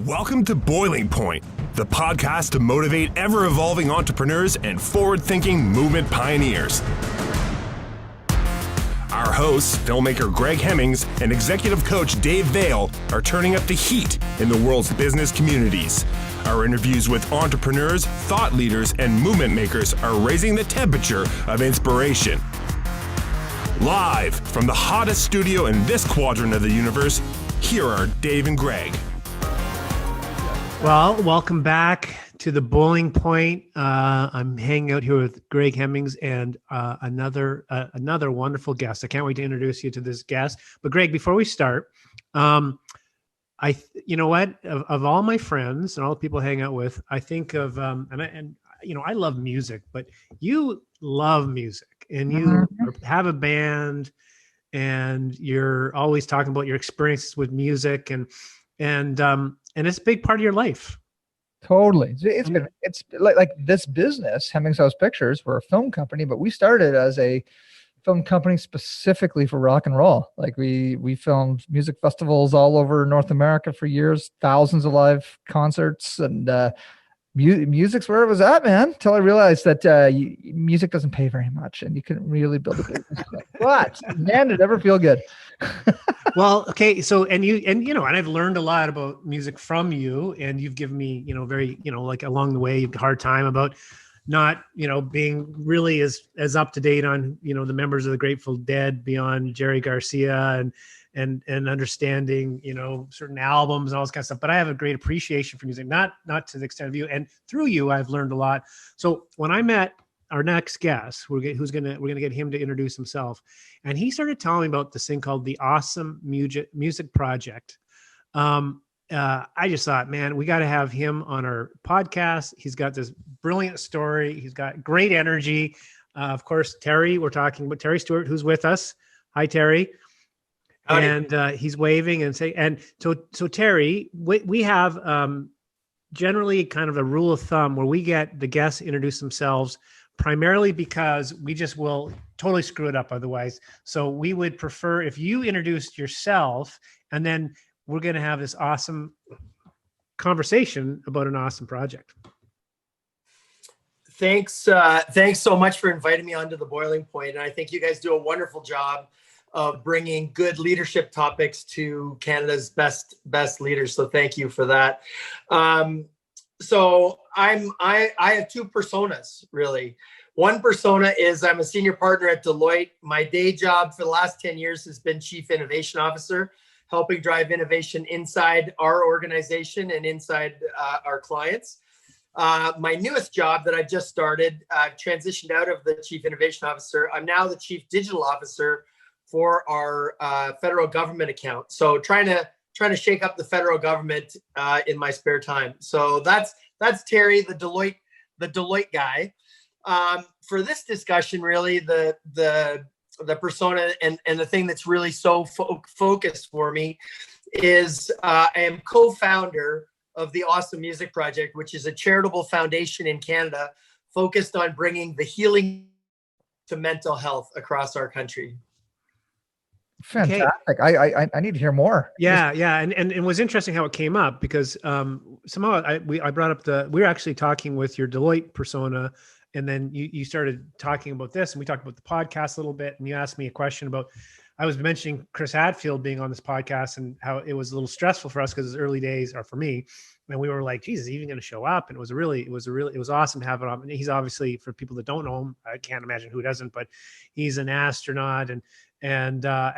Welcome to Boiling Point, the podcast to motivate ever-evolving entrepreneurs and forward-thinking movement pioneers. Our hosts, filmmaker Greg Hemmings and executive coach Dave Vale, are turning up the heat in the world's business communities. Our interviews with entrepreneurs, thought leaders, and movement makers are raising the temperature of inspiration. Live from the hottest studio in this quadrant of the universe, here are Dave and Greg. Well, welcome back to the Boiling Point. I'm hanging out here with Greg Hemmings and another wonderful guest. I can't wait to introduce you to this guest. But Greg, before we start, you know what? Of all my friends and all the people I hang out with, I think of I love music, but you love music and you have a band, and you're always talking about your experiences with music and it's a big part of your life. Totally. It's like this business, Hemmings House Pictures. We're a film company, but we started as a film company specifically for rock and roll. Like we filmed music festivals all over North America for years, thousands of live concerts, and music's where it was at, man. Until I realized that music doesn't pay very much, and you couldn't really build a business. But man, did it ever feel good. Well, okay. So, and I've learned a lot about music from you, and you've given me, very, like along the way, you've had a hard time about not, being really as up to date on, the members of the Grateful Dead beyond Jerry Garcia and understanding, certain albums and all this kind of stuff. But I have a great appreciation for music, not to the extent of you. And through you, I've learned a lot. So when I met our next guest, we're gonna get him to introduce himself, and he started telling me about this thing called the Awesome Music Project. I just thought, man, we got to have him on our podcast. He's got this brilliant story. He's got great energy. Of course, Terry. We're talking about Terry Stuart, who's with us. Hi, Terry. Howdy. And he's waving and saying, and so Terry, we have generally kind of a rule of thumb where we get the guests introduce themselves, primarily because we just will totally screw it up otherwise. So we would prefer if you introduced yourself, and then we're going to have this awesome conversation about an awesome project. Thanks so much for inviting me onto the Boiling Point. And I think you guys do a wonderful job of bringing good leadership topics to Canada's best leaders. So thank you for that. So I have two personas, really. One persona is I'm a senior partner at Deloitte. My day job for the last 10 years has been Chief Innovation Officer, helping drive innovation inside our organization and inside our clients. My newest job that I just started, I've transitioned out of the Chief Innovation Officer. I'm now the Chief Digital Officer for our federal government account. So trying to shake up the federal government in my spare time. So that's Terry, the Deloitte guy. For this discussion, really, the persona and the thing that's really so focused for me is I am co-founder of the Awesome Music Project, which is a charitable foundation in Canada focused on bringing the healing to mental health across our country. Fantastic. Okay. I need to hear more. Yeah. And it was interesting how it came up because somehow I brought up we were actually talking with your Deloitte persona, and then you started talking about this, and we talked about the podcast a little bit, and you asked me a question about, I was mentioning Chris Hadfield being on this podcast and how it was a little stressful for us because it's early days, or for me. And we were like, geez, is he even going to show up? And it was awesome to have it on. And he's obviously, for people that don't know him, I can't imagine who doesn't, but he's an astronaut and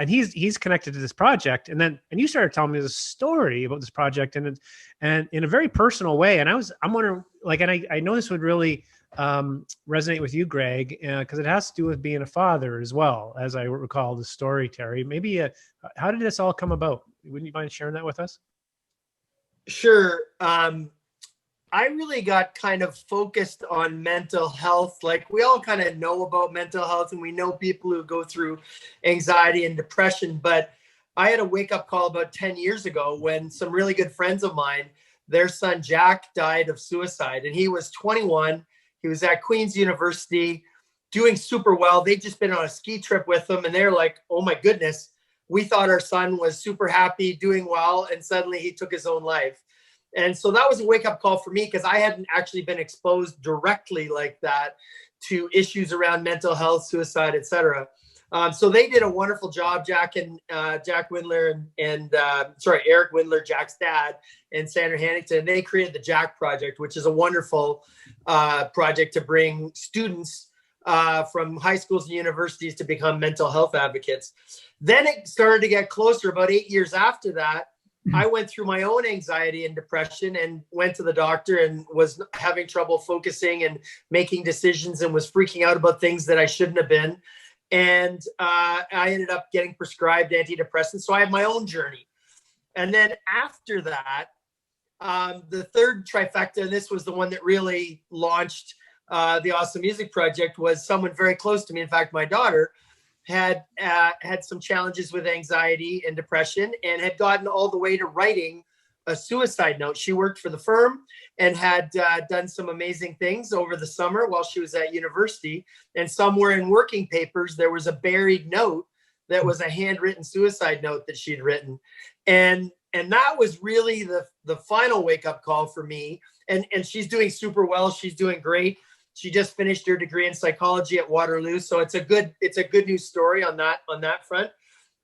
he's connected to this project. And you started telling me this story about this project and in a very personal way. And I'm wondering, like, and I know this would really resonate with you, Greg, because it has to do with being a father as well, as I recall the story, Terry. Maybe how did this all come about? Wouldn't you mind sharing that with us? Sure. I really got kind of focused on mental health. Like, we all kind of know about mental health, and we know people who go through anxiety and depression. But I had a wake-up call about 10 years ago when some really good friends of mine, their son Jack died of suicide, and he was 21. He was at Queen's University doing super well. They'd just been on a ski trip with him, and they're like, oh my goodness, we thought our son was super happy, doing well, and suddenly he took his own life. And so that was a wake-up call for me, because I hadn't actually been exposed directly like that to issues around mental health, suicide, etc. So they did a wonderful job, Jack Windler and Eric Windler, Jack's dad, and Sandra Hannington. They created the Jack Project, which is a wonderful project to bring students from high schools and universities to become mental health advocates. Then it started to get closer. About 8 years after that, I went through my own anxiety and depression and went to the doctor and was having trouble focusing and making decisions and was freaking out about things that I shouldn't have been. And I ended up getting prescribed antidepressants. So I had my own journey. And then after that, the third trifecta, and this was the one that really launched the Awesome Music Project, was someone very close to me. In fact, my daughter had some challenges with anxiety and depression and had gotten all the way to writing a suicide note. She worked for the firm and had done some amazing things over the summer while she was at university. And somewhere in working papers, there was a buried note that was a handwritten suicide note that she'd written. And that was really the final wake-up call for me. And she's doing super well. She's doing great. She just finished her degree in psychology at Waterloo. So it's a good news story on that front.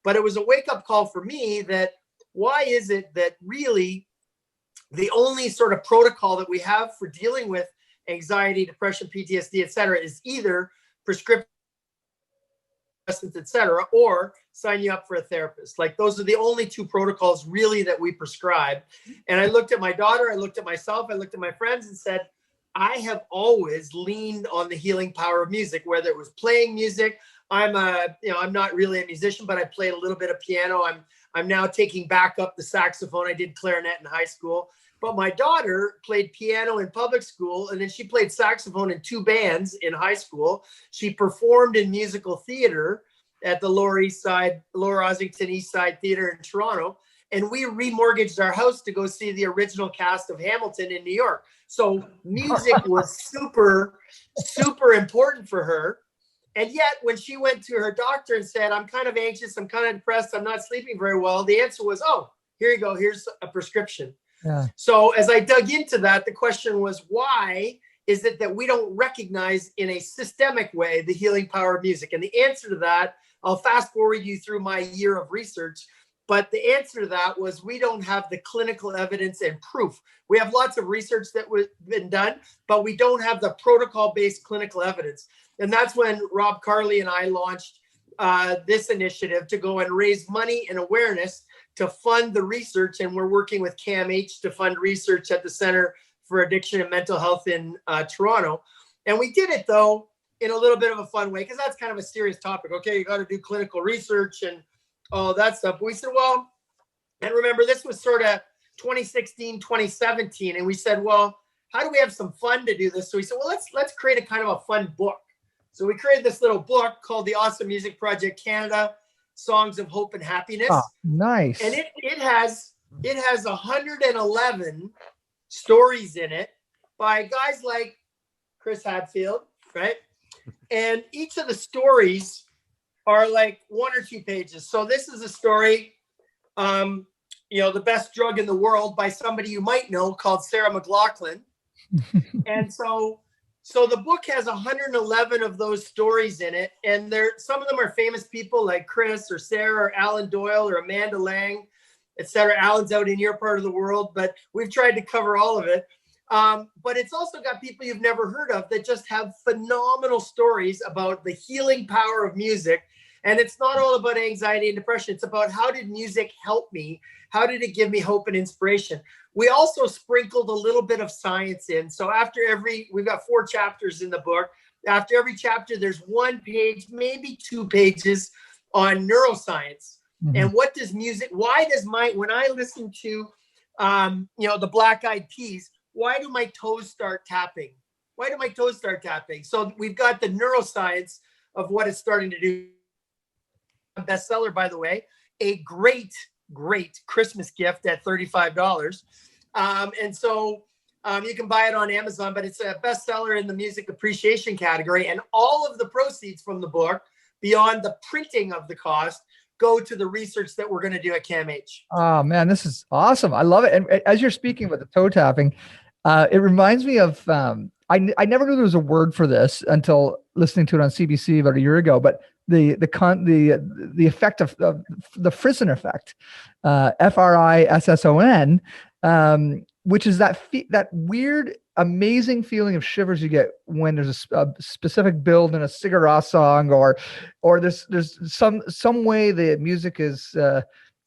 But it was a wake-up call for me that why is it that really the only sort of protocol that we have for dealing with anxiety, depression, PTSD, et cetera, is either prescription, et cetera, or sign you up for a therapist. Like, those are the only two protocols really that we prescribe. And I looked at my daughter, I looked at myself, I looked at my friends and said, I have always leaned on the healing power of music, whether it was playing music. I'm not really a musician, but I played a little bit of piano. I'm now taking back up the saxophone. I did clarinet in high school, but my daughter played piano in public school, and then she played saxophone in 2 bands in high school. She performed in musical theater at the Lower Ossington East Side Theater in Toronto, and we remortgaged our house to go see the original cast of Hamilton in New York. So music was super, super important for her. And yet, when she went to her doctor and said, I'm kind of anxious, I'm kind of depressed, I'm not sleeping very well, the answer was, oh, here you go, here's a prescription. Yeah. So as I dug into that, the question was, why is it that we don't recognize in a systemic way the healing power of music? And the answer to that, I'll fast forward you through my year of research, but the answer to that was we don't have the clinical evidence and proof. We have lots of research that was been done, but we don't have the protocol-based clinical evidence. And that's when Rob Carli and I launched this initiative to go and raise money and awareness to fund the research. And we're working with CAMH to fund research at the Center for Addiction and Mental Health in Toronto. And we did it, though, in a little bit of a fun way, because that's kind of a serious topic. Okay, you got to do clinical research and all that stuff. We said, well, and remember, this was sort of 2016, 2017. And we said, well, how do we have some fun to do this? So we said, well, let's create a kind of a fun book. So we created this little book called the Awesome Music Project Canada, Songs of Hope and Happiness. Oh, nice. And it has 111 stories in it by guys like Chris Hadfield, right? And each of the stories are like 1 or 2 pages. So this is a story, the best drug in the world, by somebody you might know, called Sarah McLachlan. And so the book has 111 of those stories in it. And some of them are famous people like Chris or Sarah or Alan Doyle or Amanda Lang, et cetera. Alan's out in your part of the world, but we've tried to cover all of it. But it's also got people you've never heard of that just have phenomenal stories about the healing power of music. And it's not all about anxiety and depression. It's about, how did music help me? How did it give me hope and inspiration? We also sprinkled a little bit of science in. So we've got 4 chapters in the book. After every chapter, there's 1 page, maybe 2 pages on neuroscience. Mm-hmm. And what does music, when I listen to, the Black Eyed Peas, why do my toes start tapping? So we've got the neuroscience of what it's starting to do. Bestseller, by the way, a great Christmas gift at $35. And so you can buy it on Amazon, but it's a bestseller in the music appreciation category. And all of the proceeds from the book, beyond the printing of the cost, go to the research that we're going to do at CAMH. Oh man, this is awesome. I love it. And as you're speaking with the toe tapping, it reminds me of, I never knew there was a word for this until listening to it on CBC about a year ago, but the effect of the Frisson effect, Frisson, which is that weird, amazing feeling of shivers you get when there's a specific build in a Sigur Rós song, or there's some way the music is. Sigur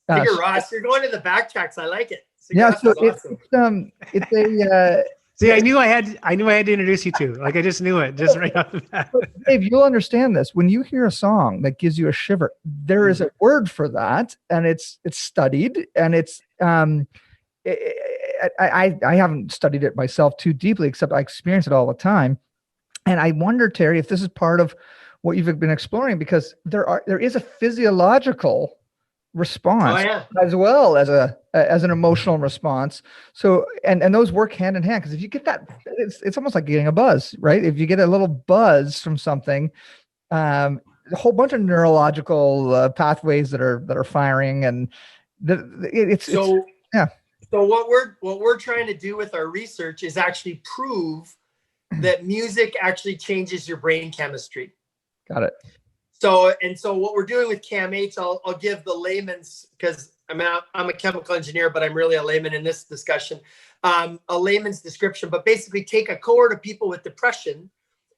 Rós, you're going to the backtracks. I like it. Sigur Yeah, Rós so is awesome. it's a. See, I knew I had to introduce you to. Like, I just knew it, just right off the bat. Dave, you'll understand this. When you hear a song that gives you a shiver, there is a word for that, and it's studied, and it's I haven't studied it myself too deeply, except I experience it all the time. And I wonder, Terry, if this is part of what you've been exploring, because there is a physiological response as well as an emotional response. So and those work hand in hand, because if you get that, it's almost like getting a buzz, right? If you get a little buzz from something, a whole bunch of neurological pathways that are firing, and So what we're trying to do with our research is actually prove that music actually changes your brain chemistry. Got it. So what we're doing with CAMH, I'll give the layman's, because I'm a chemical engineer, but I'm really a layman in this discussion, a layman's description. But basically take a cohort of people with depression,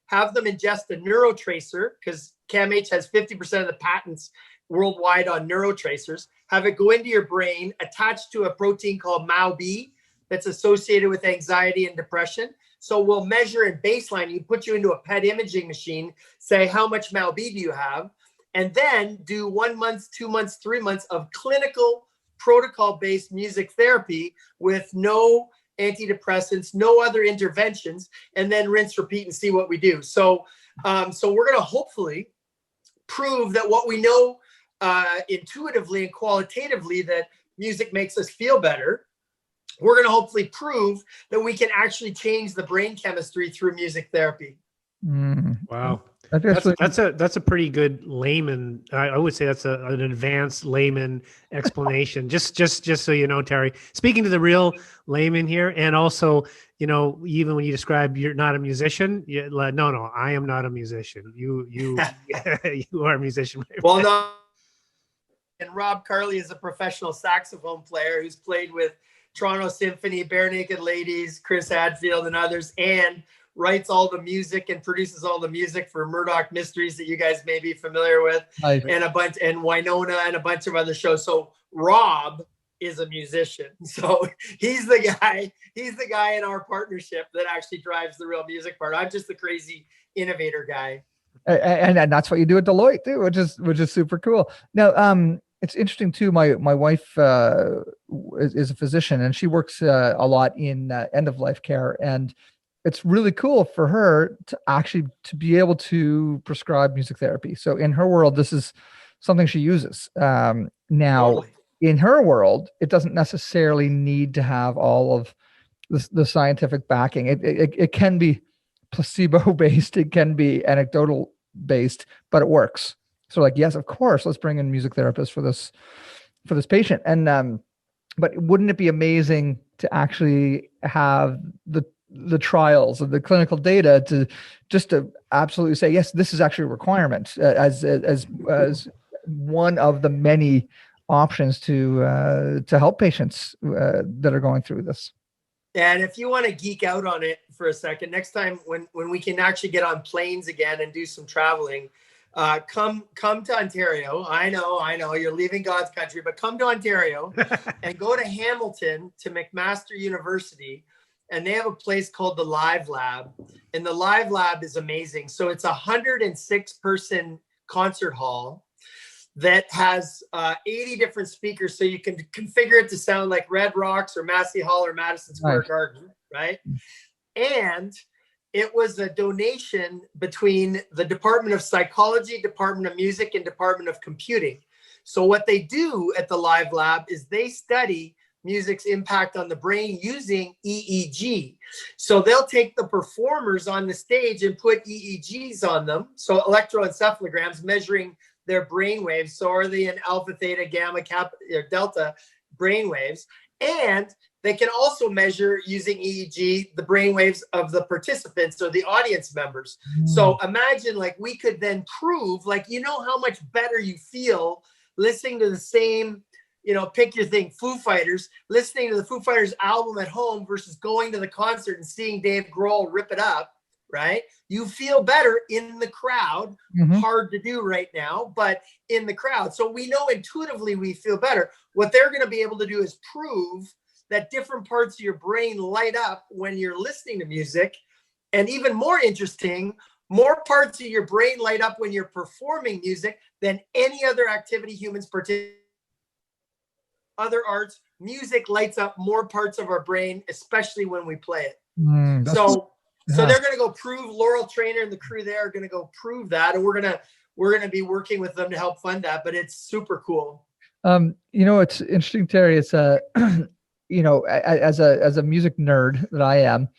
have them ingest a neurotracer, because CAMH has 50% of the patents worldwide on neurotracers, have it go into your brain, attached to a protein called MAO-B that's associated with anxiety and depression. So we'll measure in baseline, you put you into a PET imaging machine, say how much MAO-B do you have, and then do 1 month, 2 months, 3 months of clinical protocol-based music therapy with no antidepressants, no other interventions, and then rinse, repeat, and see what we do. So we're going to hopefully prove that what we know intuitively and qualitatively, that music makes us feel better, we're going to hopefully prove that we can actually change the brain chemistry through music therapy. Wow. That's a pretty good layman. I would say that's an advanced layman explanation. just so you know, Terry, speaking to the real layman here, and also, even when you describe you're not a musician, no, I am not a musician. You you are a musician. Well, no. And Rob Carli is a professional saxophone player who's played with Toronto Symphony, Bare Naked Ladies, Chris Hadfield, and others, and writes all the music and produces all the music for Murdoch Mysteries that you guys may be familiar with, and Winona and a bunch of other shows. So Rob is a musician. So he's the guy in our partnership that actually drives the real music part. I'm just the crazy innovator guy. And that's what you do at Deloitte too, which is super cool. Now, it's interesting too. My wife is a physician, and she works a lot in end of life care, and it's really cool for her to be able to prescribe music therapy. So in her world, this is something she uses. Now, in her world, it doesn't necessarily need to have all of the scientific backing. It can be placebo based, it can be anecdotal based, but it works. So like, yes, of course, let's bring in music therapists for this patient. And but wouldn't it be amazing to actually have the trials of the clinical data to absolutely say, yes, this is actually a requirement as one of the many options to help patients that are going through this. And if you want to geek out on it for a second, next time when we can actually get on planes again and do some traveling, come to Ontario. I know you're leaving God's country, but come to Ontario and go to Hamilton to McMaster University. And they have a place called the Live Lab. And the Live Lab is amazing. So it's 106 person concert hall that has 80 different speakers. So you can configure it to sound like Red Rocks or Massey Hall or Madison Square Garden, right? And it was a donation between the Department of Psychology, Department of Music, and Department of Computing. So what they do at the Live Lab is they study music's impact on the brain using EEG. So they'll take the performers on the stage and put EEGs on them. So electroencephalograms measuring their brain waves. So are they in alpha, theta, gamma, kappa, or delta brain waves? And they can also measure using EEG the brain waves of the participants or the audience members. So imagine like we could then prove, like, you know, how much better you feel listening to the same, you know, pick your thing, Foo Fighters, listening to the Foo Fighters album at home versus going to the concert and seeing Dave Grohl rip it up, right? You feel better in the crowd. Hard to do right now, but in the crowd. So we know intuitively we feel better. What they're going to be able to do is prove that different parts of your brain light up when you're listening to music. And even more interesting, more parts of your brain light up when you're performing music than any other activity humans participate. Other arts, music lights up more parts of our brain, especially when we play it. So they're going to go prove, Laurel Trainer and the crew there are going to go prove that. And we're going to be working with them to help fund that, but it's super cool. You know, it's interesting, Terry. It's you know, as a music nerd that I am,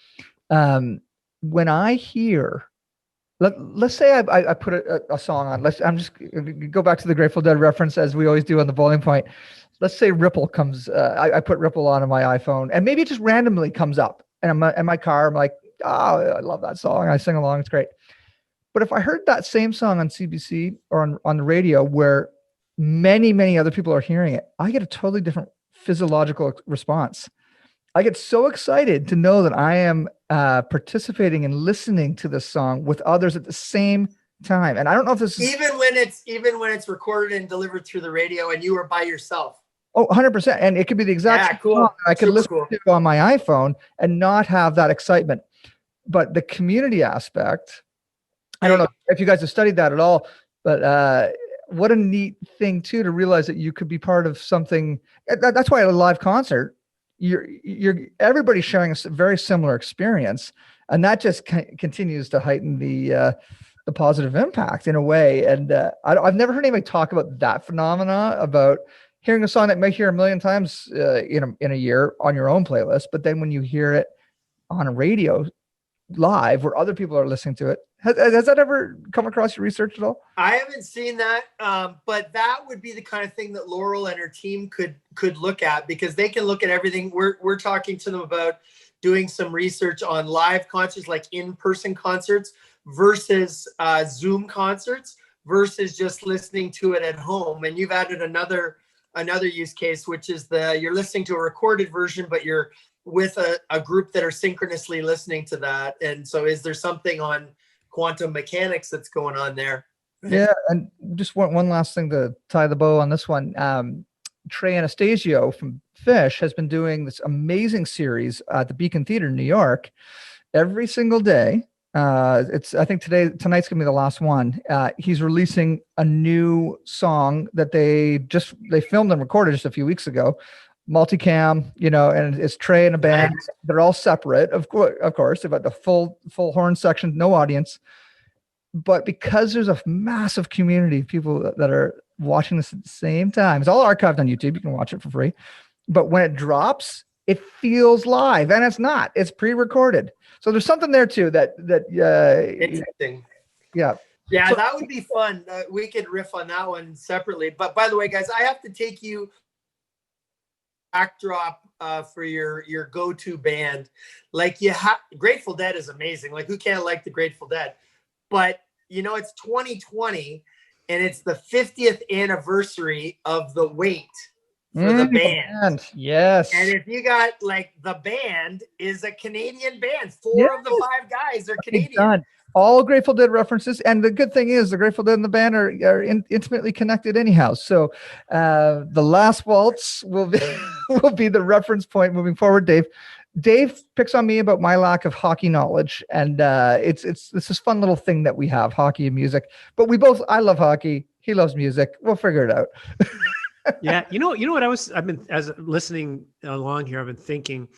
when I hear, let's say I put a song on, I'm just go back to the Grateful Dead reference as we always do on the Boiling Point. Let's say Ripple comes, I put Ripple on my iPhone and maybe it just randomly comes up and I'm in my car. I'm like, oh, I love that song. I sing along. It's great. But if I heard that same song on CBC or on the radio where many, many other people are hearing it, I get a totally different physiological response. I get so excited to know that I am participating and listening to this song with others at the same time. And I don't know if this is even when it's recorded and delivered through the radio and you are by yourself. Oh, 100%. And it could be the exact song I could listen to on my iPhone and not have that excitement. But the community aspect, I don't know if you guys have studied that at all, but what a neat thing too, to realize that you could be part of something. That's why at a live concert, you're everybody's sharing a very similar experience. And that just continues to heighten the positive impact in a way. And I've never heard anybody talk about that phenomena, about hearing a song that you may hear a million times in a year on your own playlist, but then when you hear it on a radio live where other people are listening to it, has that ever come across your research at all? I haven't seen that, but that would be the kind of thing that Laurel and her team could look at, because they can look at everything. We're talking to them about doing some research on live concerts, like in-person concerts versus Zoom concerts versus just listening to it at home. And you've added another use case, which is you're listening to a recorded version, but you're with a group that are synchronously listening to that. And so is there something on quantum mechanics that's going on there? Yeah. And just one last thing to tie the bow on this one. Trey Anastasio from Fish has been doing this amazing series at the Beacon Theater in New York every single day. I think tonight's gonna be the last one. He's releasing a new song that they filmed and recorded just a few weeks ago, multicam, you know, and it's Trey and a band. They're all separate, of course, about the full horn section, no audience. But because there's a massive community of people that are watching this at the same time, it's all archived on YouTube. You can watch it for free. But when it drops, it feels live, and it's not. It's pre-recorded. So there's something there too that interesting. Yeah. Yeah, so that would be fun. We could riff on that one separately. But by the way, guys, I have to take you backdrop for your go-to band. Like Grateful Dead is amazing. Like, who can't like the Grateful Dead? But you know, it's 2020 and it's the 50th anniversary of The Wait for the band. Yes. And if you got, like, the band is a Canadian band. Four of the 5 guys are Canadian. All Grateful Dead references, and the good thing is the Grateful Dead and the band are intimately connected anyhow. So the Last Waltz will be the reference point moving forward. Dave picks on me about my lack of hockey knowledge, and it's this fun little thing that we have, hockey and music. But I love hockey. He loves music. We'll figure it out. Yeah, you know what I've been as listening along here. I've been thinking,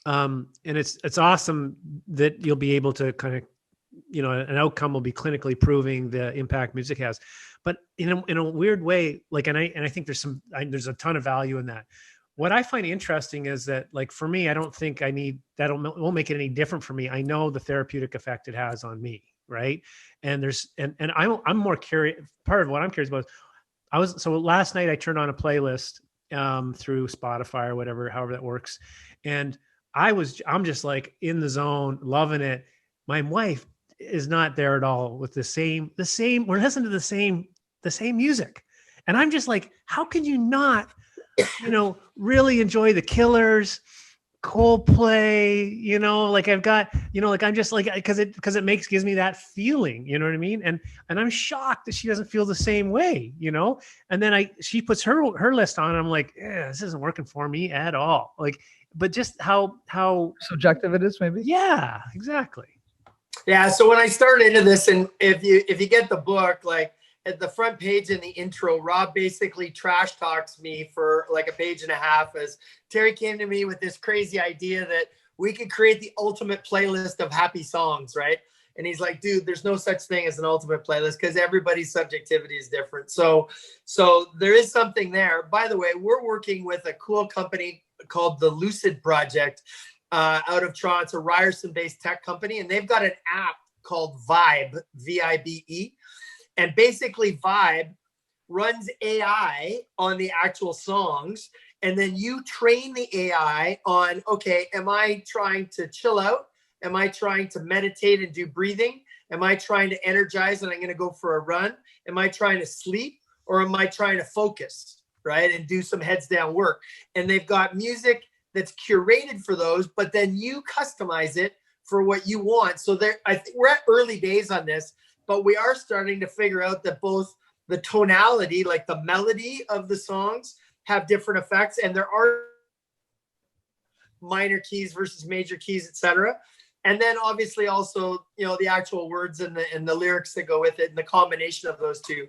and it's awesome that you'll be able to kind of, you know, an outcome will be clinically proving the impact music has, but in a weird way, like, and I think there's a ton of value in that. What I find interesting is that, like, for me, I don't think I need that. It won't make it any different for me. I know the therapeutic effect it has on me. right? And I'm more curious. Part of what I'm curious about is so last night I turned on a playlist through Spotify or whatever, however that works, and I'm just like in the zone, loving it. My wife is not there at all with the same. We're listening to the same music, and I'm just like, how can you not, really enjoy the Killers, Coldplay, like I've got, like I'm just like, because it gives me that feeling, you know what I mean? And I'm shocked that she doesn't feel the same way, and then she puts her list on and I'm like, this isn't working for me at all. Like, but just how subjective it is, maybe. Yeah, exactly. Yeah. So when I started into this, and if you get the book, like at the front page in the intro, Rob basically trash talks me for like a page and a half as Terry came to me with this crazy idea that we could create the ultimate playlist of happy songs, right? And he's like, dude, there's no such thing as an ultimate playlist because everybody's subjectivity is different. So there is something there. By the way, we're working with a cool company called the Lucid Project out of Toronto. It's a Ryerson-based tech company, and they've got an app called Vibe, V-I-B-E. And basically Vibe runs AI on the actual songs. And then you train the AI on, okay, am I trying to chill out? Am I trying to meditate and do breathing? Am I trying to energize and I'm going to go for a run? Am I trying to sleep, or am I trying to focus, right? And do some heads down work. And they've got music that's curated for those, but then you customize it for what you want. So I think we're at early days on this, but we are starting to figure out that both the tonality, like the melody of the songs, have different effects, and there are minor keys versus major keys, etc. And then obviously also, the actual words and the lyrics that go with it, and the combination of those two.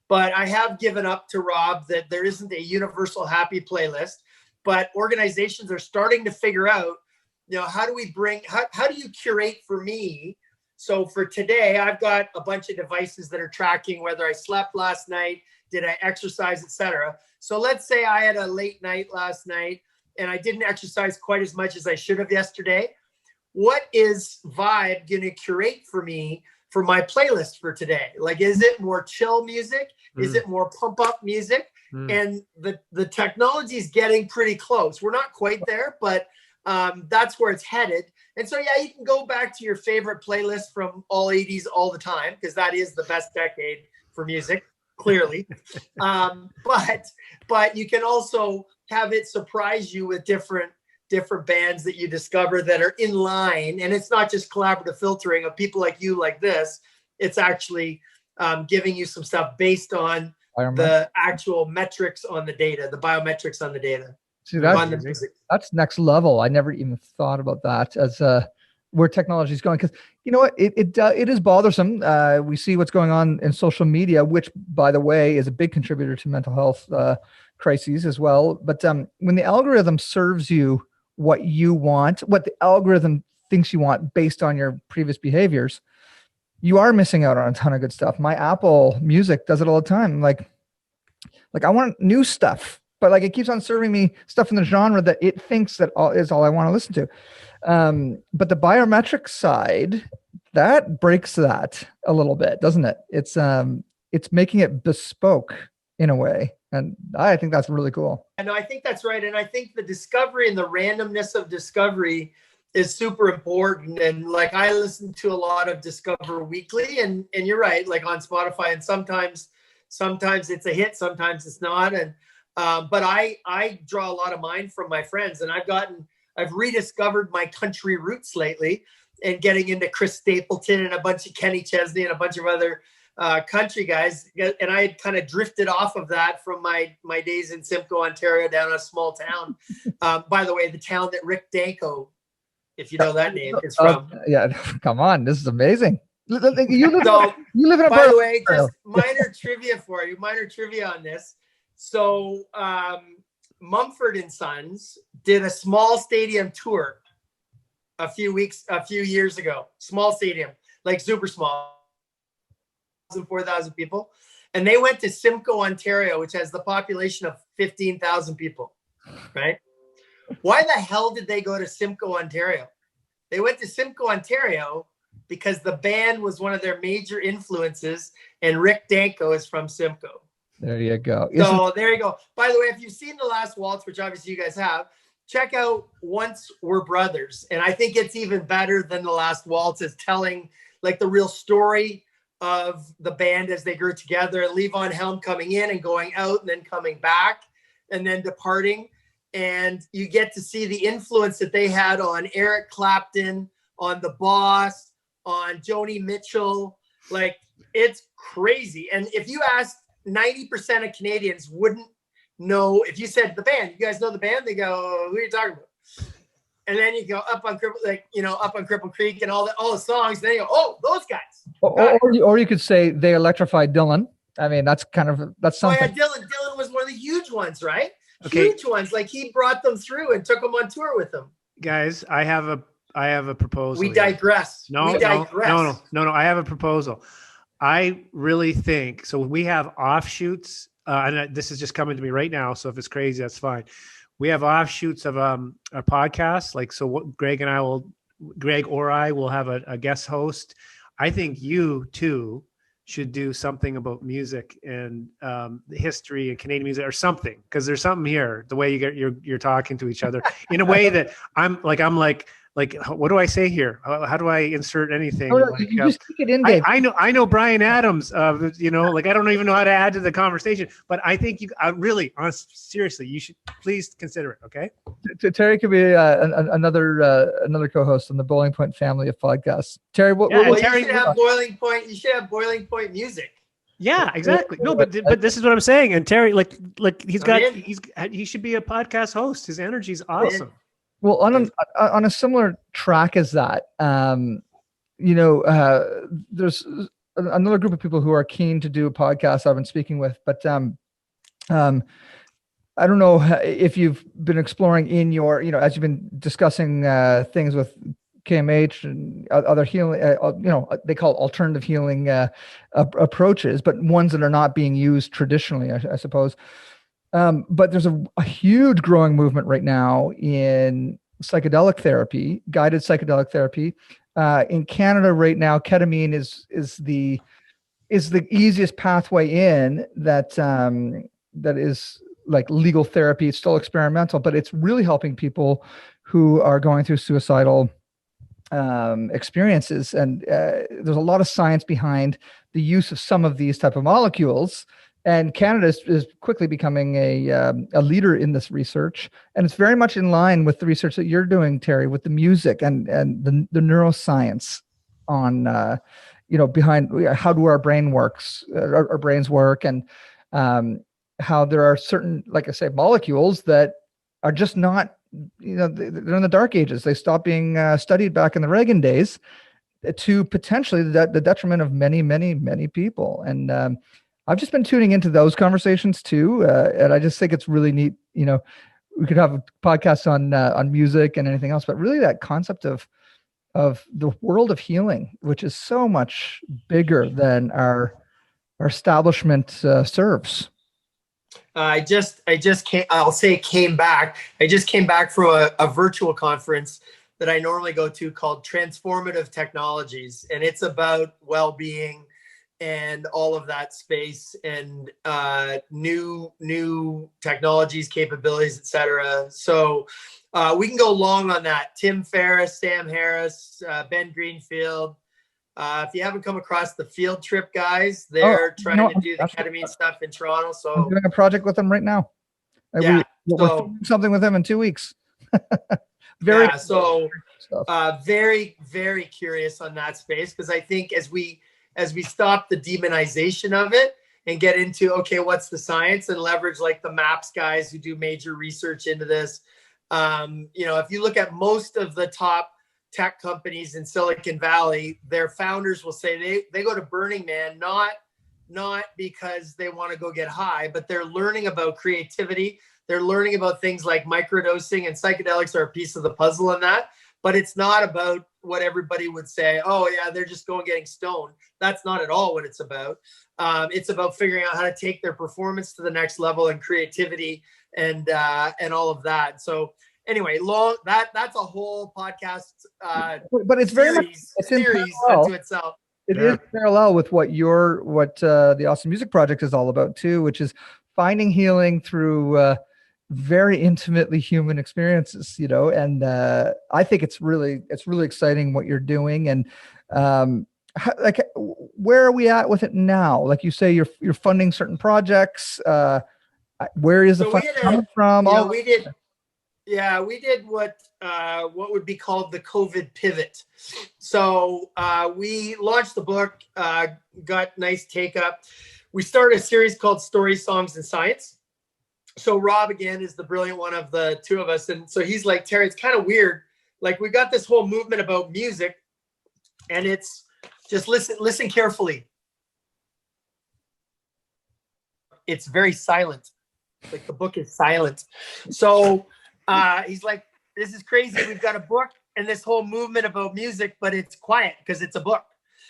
But I have given up to Rob that there isn't a universal happy playlist, but organizations are starting to figure out, how do you curate for me? So for today, I've got a bunch of devices that are tracking whether I slept last night, did I exercise, etc. So let's say I had a late night last night and I didn't exercise quite as much as I should have yesterday. What is Vibe going to curate for me for my playlist for today? Like, is it more chill music? Is it more pump up music? And the technology is getting pretty close. We're not quite there, but that's where it's headed. And so, yeah, you can go back to your favorite playlist from all 80s all the time, because that is the best decade for music, clearly. But you can also have it surprise you with different bands that you discover that are in line. And it's not just collaborative filtering of people like you, like this. It's actually giving you some stuff based on the actual metrics on the data, the biometrics on the data. See, that's next level. I never even thought about that as where technology is going. Because you know what, it is bothersome. We see what's going on in social media, which, by the way, is a big contributor to mental health crises as well. But when the algorithm serves you what you want, what the algorithm thinks you want based on your previous behaviors, you are missing out on a ton of good stuff. My Apple Music does it all the time. Like I want new stuff, but like it keeps on serving me stuff in the genre that it thinks that is all I want to listen to. But the biometric side, that breaks that a little bit, doesn't it? It's making it bespoke in a way. And I think that's really cool. No, I think that's right. And I think the discovery and the randomness of discovery is super important. And like, I listen to a lot of Discover Weekly, and you're right, like on Spotify, and sometimes it's a hit, sometimes it's not. And but I draw a lot of mine from my friends, and I've rediscovered my country roots lately, and getting into Chris Stapleton and a bunch of Kenny Chesney and a bunch of other country guys. And I had kind of drifted off of that from my days in Simcoe, Ontario, down in a small town. By the way, the town that Rick Danko, if you know that name, is from. Yeah, come on, this is amazing. You live in a by the way, just minor trivia for you, minor trivia on this. So Mumford and Sons did a small stadium tour a few years ago. Small stadium, like super small, 4,000 people. And they went to Simcoe, Ontario, which has the population of 15,000 people, right? Why the hell did they go to Simcoe, Ontario? They went to Simcoe, Ontario because the band was one of their major influences, and Rick Danko is from Simcoe. There you go. So there you go. By the way, if you've seen The Last Waltz, which obviously you guys have, check out Once We're Brothers. And I think it's even better than The Last Waltz, is telling like the real story of the band as they grew together, and Levon Helm coming in and going out and then coming back and then departing. And you get to see the influence that they had on Eric Clapton, on The Boss, on Joni Mitchell. Like, it's crazy. And if you asked 90% of Canadians wouldn't know, if you said the band, you guys know the band? They go, who are you talking about? And then you go up on Cripple Creek and all the songs. Then you go, oh, those guys. Or you could say they electrified Dylan. I mean, that's something. Oh yeah, Dylan was one of the huge ones, right? Okay. Huge ones. Like, he brought them through and took them on tour with him. Guys, I have a proposal. We digress. No. I have a proposal. I really think so. We have offshoots, and this is just coming to me right now. So if it's crazy, that's fine. We have offshoots of a podcast. Like, so what Greg or I will have a guest host. I think you too should do something about music and the history and Canadian music or something, because there's something here. The way you're talking to each other in a way that I'm like, what do I say here? How do I insert anything? No, you just kick it in, Dave. I know Brian Adams. I don't even know how to add to the conversation. But I think seriously, you should please consider it. Okay. Terry could be another co-host on the Bowling Point family of podcasts. Terry, Terry, you should have Boiling Point. You should have Boiling Point music. Yeah, exactly. No, but this is what I'm saying. And Terry, he should be a podcast host. His energy is awesome. Well, on a similar track as that, there's another group of people who are keen to do a podcast I've been speaking with, but I don't know if you've been exploring in your, as you've been discussing things with KMH and other healing, they call it alternative healing approaches, but ones that are not being used traditionally, I suppose. But there's a huge growing movement right now in psychedelic therapy, guided psychedelic therapy. In Canada right now, ketamine is the easiest pathway in that is like legal therapy. It's still experimental, but it's really helping people who are going through suicidal experiences. And there's a lot of science behind the use of some of these type of molecules. And Canada is quickly becoming a leader in this research, and it's very much in line with the research that you're doing, Terry, with the music and the neuroscience on behind how do our brains work, and how there are certain, like I say, molecules that are just not, they're in the dark ages. They stopped being studied back in the Reagan days, to potentially the detriment of many, many, many people. And I've just been tuning into those conversations too, and I just think it's really neat. We could have a podcast on music and anything else, but really that concept of the world of healing, which is so much bigger than our establishment serves. I just came back. I just came back from a virtual conference that I normally go to called Transformative Technologies, and it's about well-being and all of that space and new technologies, capabilities, etc. So we can go long on that. Tim Ferriss, Sam Harris, Ben Greenfield. If you haven't come across the Field Trip guys, they're trying to do the ketamine stuff in Toronto. So I'm doing a project with them right now. We're doing something with them in 2 weeks. Very, very curious on that space, because I think as we stop the demonization of it and get into, okay, what's the science, and leverage like the MAPS guys who do major research into this. If you look at most of the top tech companies in Silicon Valley, their founders will say they go to Burning Man, not because they want to go get high, but they're learning about creativity. They're learning about things like microdosing, and psychedelics are a piece of the puzzle in that. But it's not about what everybody would say, oh yeah, they're just getting stoned. That's not at all what it's about. It's about figuring out how to take their performance to the next level, and creativity and all of that. So anyway, that's a whole podcast. But it's very much it's in series parallel. unto itself. It is parallel with what the Awesome Music Project is all about too, which is finding healing through very intimately human experiences, you know. And I think it's really exciting what you're doing. And like, where are we at with it now? Like you say, you're funding certain projects. Where is the funding coming from? We did what would be called the COVID pivot. So we launched the book, got nice take up. We started a series called Story, Songs, and Science. So Rob, again, is the brilliant one of the two of us. And so he's like, Terry, it's kind of weird. Like, we got this whole movement about music, and it's just listen carefully. It's very silent. Like, the book is silent. So he's like, this is crazy. We've got a book and this whole movement about music, but it's quiet because it's a book.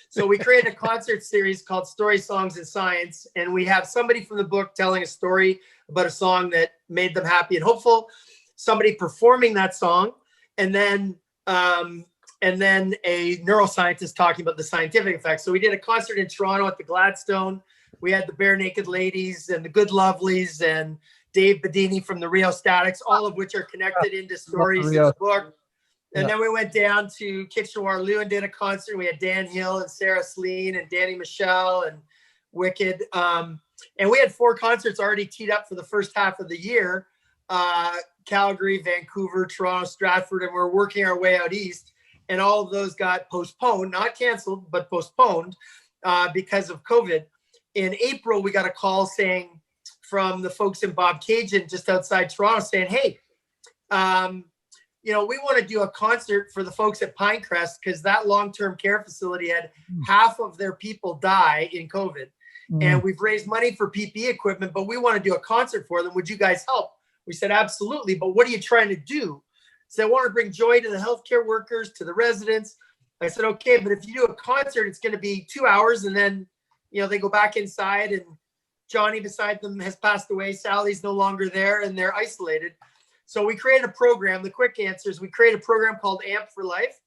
So we created a concert series called Story, Songs, and Science. And we have somebody from the book telling a story about a song that made them happy and hopeful, somebody performing that song, and then a neuroscientist talking about the scientific effects. So we did a concert in Toronto at the Gladstone. We had the Bare Naked Ladies and the Good Lovelies and Dave Bedini from the Rio Statics, all of which are connected into stories in the book. And then we went down to Kitchener-Waterloo and did a concert. We had Dan Hill and Sarah Slean and Danny Michelle and Wicked. And we had 4 concerts already teed up for the first half of the year. Calgary, Vancouver, Toronto, Stratford, and we're working our way out east. And all of those got postponed, not canceled, but postponed because of COVID. In April, we got a call saying from the folks in Bob Cajun just outside Toronto saying, hey, we want to do a concert for the folks at Pinecrest because that long-term care facility had half of their people die in COVID. And we've raised money for PPE equipment, but we want to do a concert for them. Would you guys help? We said, absolutely. But what are you trying to do? So I want to bring joy to the healthcare workers, to the residents. I said, okay, but if you do a concert, it's going to be 2 hours. And then, they go back inside and Johnny beside them has passed away. Sally's no longer there and they're isolated. So we created a program. The quick answer is we created a program called AMP for Life,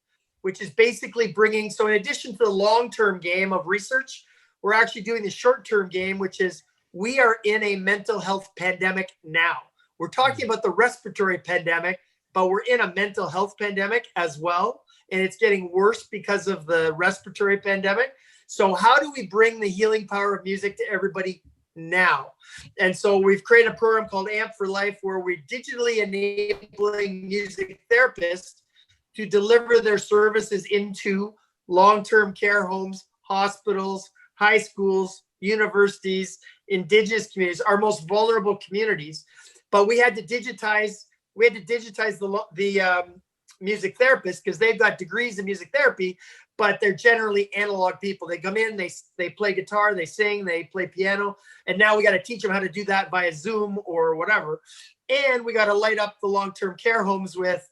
which is basically bringing, so in addition to the long-term game of research, we're actually doing the short-term game, which is we are in a mental health pandemic now. We're talking about the respiratory pandemic, but we're in a mental health pandemic as well. And it's getting worse because of the respiratory pandemic. So how do we bring the healing power of music to everybody now? And so we've created a program called AMP for Life, where we're digitally enabling music therapists to deliver their services into long-term care homes, hospitals, high schools, universities, Indigenous communities, our most vulnerable communities. But we had to digitize the music therapists because they've got degrees in music therapy, but they're generally analog people. They come in, they play guitar, they sing, they play piano, and now we got to teach them how to do that via Zoom or whatever. And we got to light up the long-term care homes with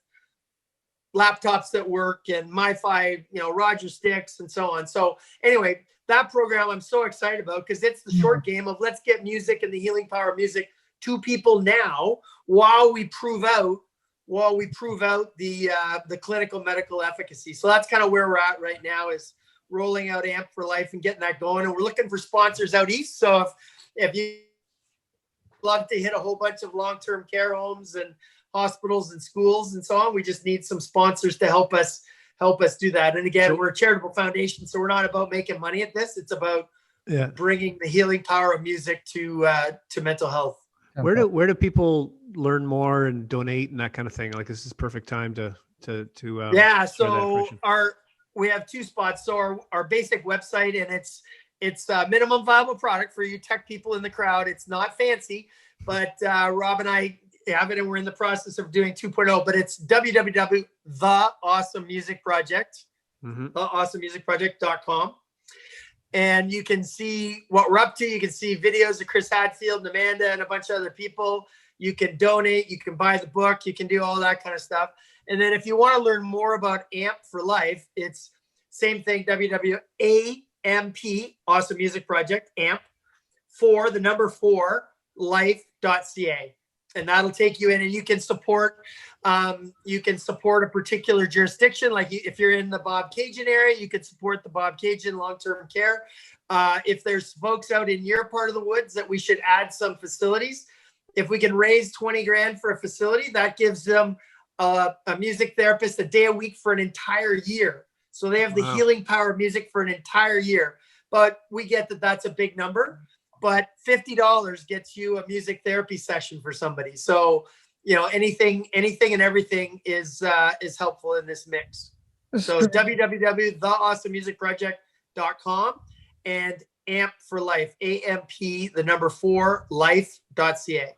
laptops that work and MiFi, Roger sticks and so on. So anyway, that program I'm so excited about because it's the short game of let's get music and the healing power of music to people now while we prove out the clinical medical efficacy. So that's kind of where we're at right now, is rolling out AMP for Life and getting that going. And we're looking for sponsors out east. So if you love to hit a whole bunch of long-term care homes and hospitals and schools and so on, we just need some sponsors to help us do that. And again, we're a charitable foundation, so we're not about making money at this. It's about bringing the healing power of music to mental health. Where do people learn more and donate and that kind of thing? Like, this is perfect time to so we have 2 spots. So our basic website, and it's a minimum viable product for you tech people in the crowd. It's not fancy, but Rob and I have it, and we're in the process of doing 2.0, but it's theawesomemusicproject.com. And you can see what we're up to. You can see videos of Chris Hadfield and Amanda and a bunch of other people. You can donate. You can buy the book. You can do all that kind of stuff. And then if you want to learn more about AMP for Life, it's same thing, WWAMP, Awesome Music Project, AMP, 4 life.ca. and that'll take you in, and you can support a particular jurisdiction. Like if you're in the Bob Cajun area, you could support the Bob Cajun long-term care. If there's folks out in your part of the woods that we should add some facilities, if we can raise 20 grand for a facility, that gives them a music therapist a day a week for an entire year. So they have the healing power of music for an entire year. But we get that that's a big number, but $50 gets you a music therapy session for somebody. So, anything and everything is helpful in this mix. So it's www.theawesomemusicproject.com and AMP for Life, AMP, the number 4, life.ca.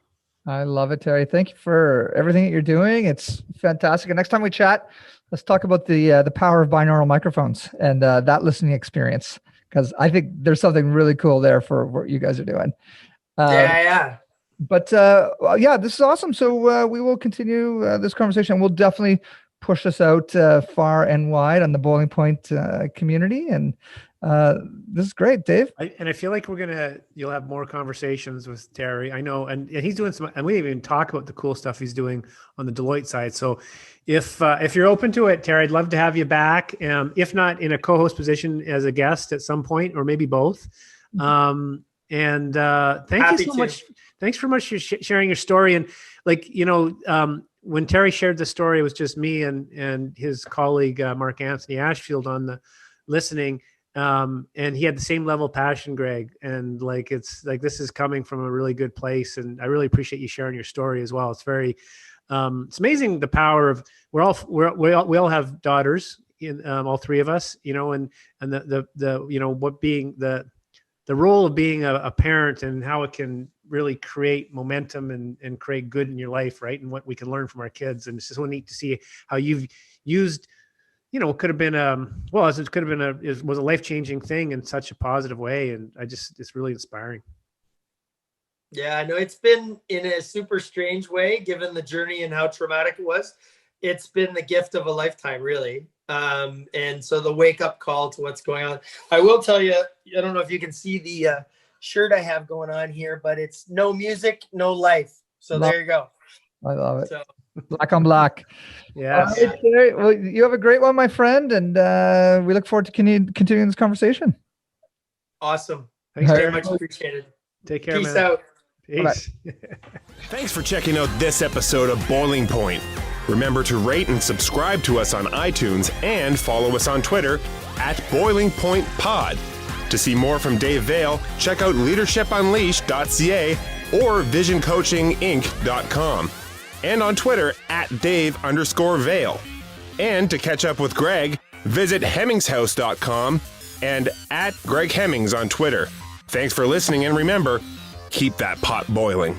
I love it, Terry. Thank you for everything that you're doing. It's fantastic. And next time we chat, let's talk about the power of binaural microphones and that listening experience, because I think there's something really cool there for what you guys are doing. But this is awesome. So we will continue this conversation. We'll definitely push this out far and wide on the Boiling Point community. And this is great, Dave. I feel like you'll have more conversations with Terry. I know, and he's doing some, and we didn't even talk about the cool stuff he's doing on the Deloitte side. So if you're open to it, Terry, I'd love to have you back. If not in a co-host position as a guest at some point, or maybe both. Thank you so much. Thanks for much for sharing your story. And when Terry shared the story, it was just me and his colleague, Mark Anthony Ashfield on the listening. And he had the same level of passion, Greg. And this is coming from a really good place. And I really appreciate you sharing your story as well. It's very, it's amazing the power of, we all have daughters in, all three of us, and what being the role of being a parent and how it can really create momentum and create good in your life. Right. And what we can learn from our kids. And it's just so neat to see how you've used, it could have been it was a life-changing thing in such a positive way. And it's really inspiring. Yeah, I know it's been in a super strange way, given the journey and how traumatic it was. It's been the gift of a lifetime, really. And so the wake up call to what's going on. I will tell you, I don't know if you can see the shirt I have going on here, but it's no music, no life. So there you go. I love it. So, black on black. Yeah. Right, well, you have a great one, my friend, and we look forward to continuing this conversation. Awesome. Thanks very much. Appreciated. Take care. Peace man. out. Peace. Thanks for checking out this episode of Boiling Point. Remember to rate and subscribe to us on iTunes and follow us on Twitter at Boiling Point Pod. To see more from Dave Vale, check out leadershipunleashed.ca or visioncoachinginc.com. And on Twitter at Dave_Vale. And to catch up with Greg, visit hemmingshouse.com and at Greg Hemmings on Twitter. Thanks for listening, and remember, keep that pot boiling.